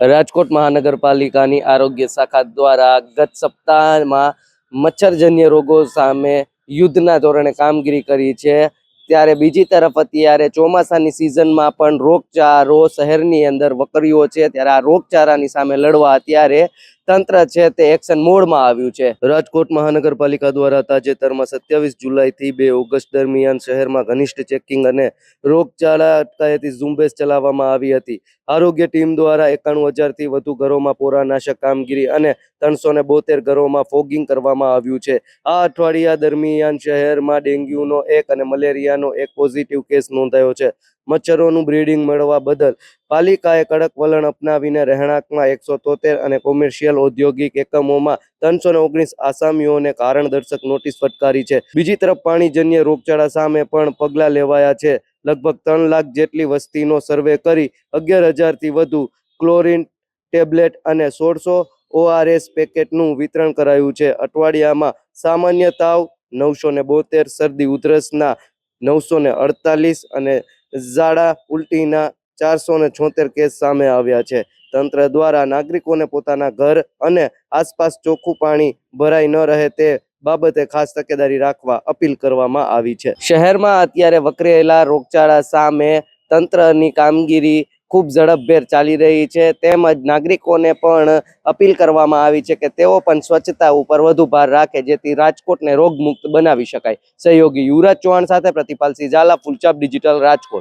રાજકોટ મહાનગરપાલિકાની આરોગ્ય શાખા દ્વારા ગત સપ્તાહમાં મચ્છરજન્ય રોગો સામે યુદ્ધના ધોરણે કામગીરી કરી છે। ત્યારે બીજી તરફ અત્યારે ચોમાસાની સિઝનમાં પણ રોગચાળો શહેરની અંદર વકર્યો છે। ત્યારે આ રોગચાળાની સામે લડવા અત્યારે તંત્ર છે તે એક્શન મોડમાં આવ્યું છે। રાજકોટ મહાનગરપાલિકા દ્વારા તાજેતરમાં 27 જુલાઈથી 2 ઓગસ્ટ દરમિયાન શહેરમાં ઘનિષ્ઠ ચેકિંગ અને રોગચાળા અટકાયતી ઝુંબેશ ચલાવવામાં આવી હતી। આરોગ્ય ટીમ દ્વારા 91,000થી વધુ ઘરોમાં પોરાનાશક કામગીરી અને 372 ઘરોમાં ફોગિંગ કરવામાં આવ્યું છે। આ અઠવાડિયા દરમિયાન શહેરમાં ડેન્ગ્યુનો 1 અને મલેરિયાનો 1 પોઝિટિવ કેસ નોંધાયો છે। મચ્છરોનું બ્રીડિંગ મળવા બદલ પાલિકાએ કડક વલણ અપનાવીને રહેણાંકમાં 173 અને કોમર્શિયલ ઔદ્યોગિક એકમોમાં 319 આસામીઓને કારણદર્શક નોટિસ ફટકારી છે। બીજી તરફ પાણીજન્ય રોગચાળા સામે પણ પગલાં લેવાયા છે। લગભગ 3 લાખ જેટલી વસ્તીનો સર્વે કરી 11,000થી વધુ ક્લોરીન ટેબ્લેટ અને 1600 ORS પેકેટનું વિતરણ કરાયું છે। અઠવાડિયામાં સામાન્ય તાવ 972, શરદી ઉધરસના 948 અને ઝાડા ઉલટીના 476 કેસ સામે આવ્યા છે। તંત્ર દ્વારા નાગરિકોને પોતાના ઘર અને આસપાસ ચોખ્ખું પાણી ભરાઈ ન રહે તે બાબતે ખાસ તકેદારી રાખવા અપીલ કરવામાં આવી છે। શહેરમાં અત્યારે વકરેલા રોગચાળા સામે તંત્રની કામગીરી ખૂબ ઝડપભેર ચાલી રહી છે। તેમજ નાગરિકોને પણ અપીલ કરવામાં આવી છે કે તેઓ પણ સ્વચ્છતા ઉપર વધુ ભાર રાખે જેથી રાજકોટને રોગમુક્ત બનાવી શકાય। સહયોગી યુવરાજ ચૌહાણ સાથે પ્રતિપાલસિંહ ઝાલા, ફૂલચાપ ડિજિટલ, રાજકોટ।